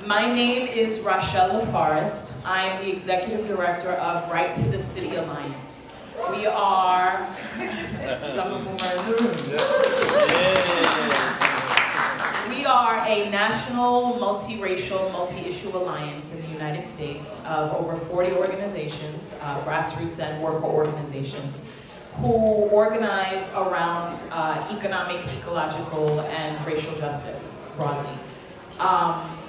My name is Rochelle LaForest. I'm the Executive Director of Right to the City Alliance. We are, some of whom are in the room. We are a national, multiracial, multi-issue alliance in the United States of over 40 organizations, grassroots and worker organizations, who organize around economic, ecological, and racial justice broadly.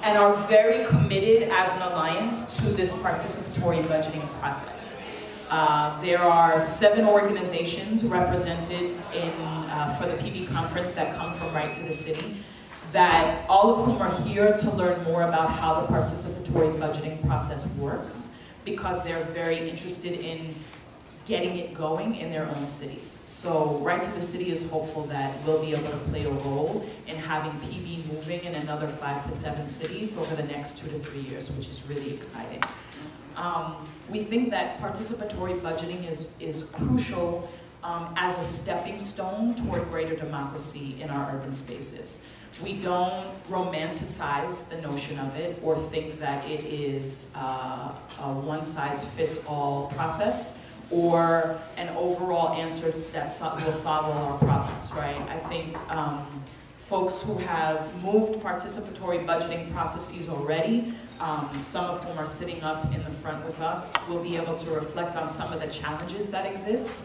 And are very committed as an alliance to this participatory budgeting process. There are 7 organizations represented in, for the PB conference that come from Right to the City, that all of whom are here to learn more about how the participatory budgeting process works, because they're very interested in getting it going in their own cities. So Right to the City is hopeful that we'll be able to play a role in having PB moving in another 5 to 7 cities over the next 2 to 3 years, which is really exciting. We think that participatory budgeting is crucial as a stepping stone toward greater democracy in our urban spaces. We don't romanticize the notion of it or think that it is a one-size-fits-all process or an overall answer that will solve all our problems, right? I think folks who have moved participatory budgeting processes already, some of whom are sitting up in the front with us, will be able to reflect on some of the challenges that exist.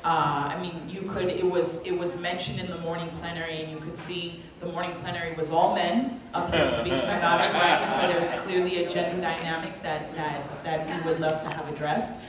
I mean, it was mentioned in the morning plenary, and you could see the morning plenary was all men up here speaking about it, right? So there's clearly a gender dynamic that we would love to have addressed.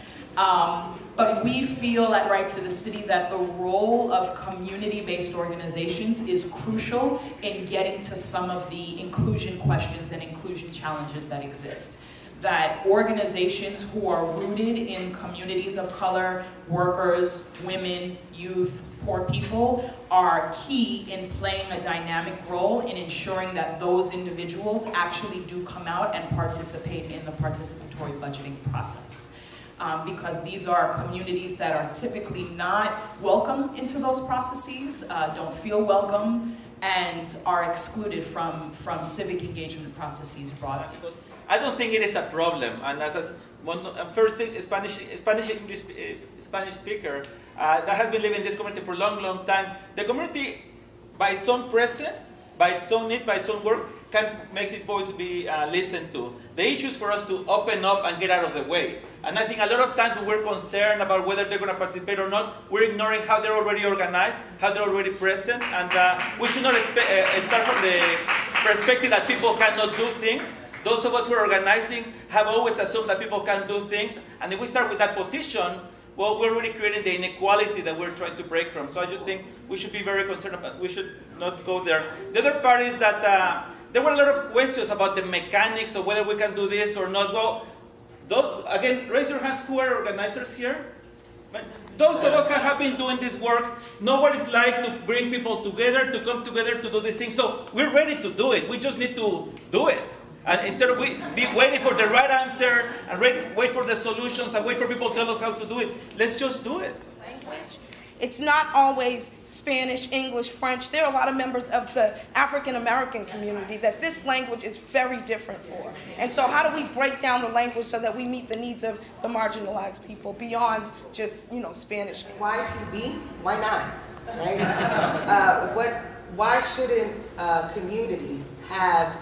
But we feel at Right to the City that the role of community-based organizations is crucial in getting to some of the inclusion questions and inclusion challenges that exist. That organizations who are rooted in communities of color, workers, women, youth, poor people, are key in playing a dynamic role in ensuring that those individuals actually do come out and participate in the participatory budgeting process. Because these are communities that are typically not welcome into those processes, don't feel welcome, and are excluded from civic engagement processes broadly. Because I don't think it is a problem, and as first Spanish speaker that has been living in this community for a long time, the community, by its own presence, by its own needs, by its own work, makes its voice be listened to. The issue is for us to open up and get out of the way. And I think a lot of times when we're concerned about whether they're going to participate or not, we're ignoring how they're already organized, how they're already present, and we should not start from the perspective that people cannot do things. Those of us who are organizing have always assumed that people can do things, and if we start with that position, well, we're already creating the inequality that we're trying to break from. So I just think we should be very concerned about, we should not go there. The other part is that there were a lot of questions about the mechanics of whether we can do this or not. Well, again, raise your hands who are organizers here. Those of us who have been doing this work know what it's like to bring people together, to come together to do these things. So we're ready to do it. We just need to do it. And instead of waiting for the right answer and wait for the solutions and wait for people to tell us how to do it, let's just do it. Language. It's not always Spanish, English, French. There are a lot of members of the African American community that this language is very different for. And so how do we break down the language so that we meet the needs of the marginalized people beyond just, Spanish? Why PB? Why not? Right? Why shouldn't a community have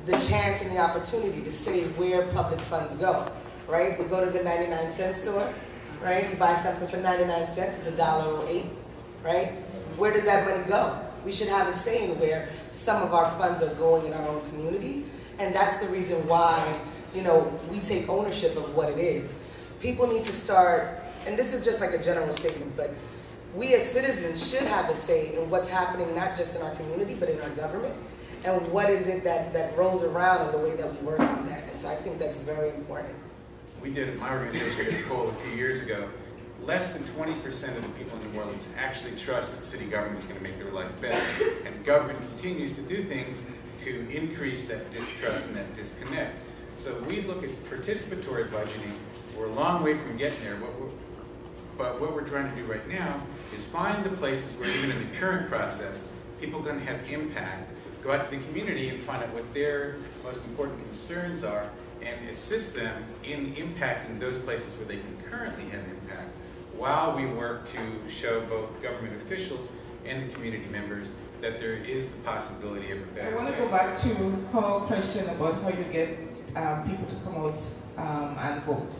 the chance and the opportunity to say where public funds go? Right? We go to the 99-cent store. Right? You buy something for 99 cents, it's $1.08, right? Where does that money go? We should have a say in where some of our funds are going in our own communities, and that's the reason why, we take ownership of what it is. People need to start, and this is just like a general statement, but we as citizens should have a say in what's happening not just in our community, but in our government, and what is it that rolls around in the way that we work on that. And so I think that's very important. We did, my organization did a poll a few years ago. Less than 20% of the people in New Orleans actually trust that city government is going to make their life better. And government continues to do things to increase that distrust and that disconnect. So we look at participatory budgeting. We're a long way from getting there. But what we're trying to do right now is find the places where even in the current process, people are going to have impact go out to the community and find out what their most important concerns are and assist them in impacting those places where they can currently have impact, while we work to show both government officials and the community members that there is the possibility of a better I want to way. go back to her question about how you get people to come out and vote.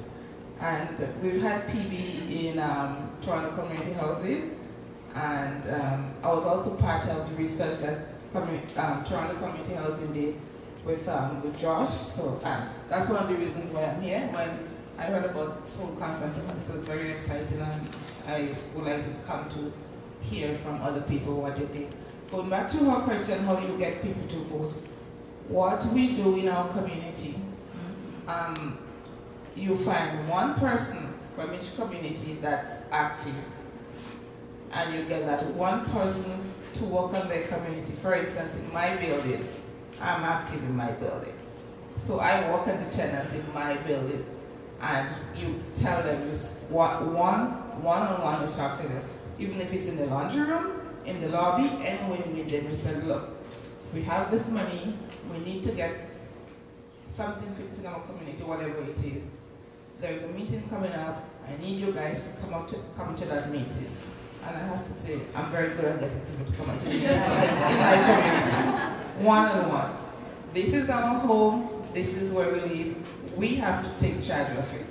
And we've had PB in Toronto Community Housing, and I was also part of the research that Toronto Community Housing did with Josh. So that's one of the reasons why I'm here. When I heard about this whole conference, it was very exciting, and I would like to come to hear from other people what they did. Going back to her question, how do you get people to vote? What we do in our community, you find one person from each community that's active, and you get that one person to work on their community. For instance, in my building, I'm active in my building. So I work on the tenants in my building, and you tell them, one-on-one, you talk to them. Even if it's in the laundry room, in the lobby, anywhere you meet them, you say, look, we have this money, we need to get something fixed in our community, whatever it is. There's a meeting coming up, I need you guys to come to that meeting. And I have to say, I'm very good at getting people to come out to the meeting in my community. One-on-one. This is our home, this is where we live. We have to take charge of it.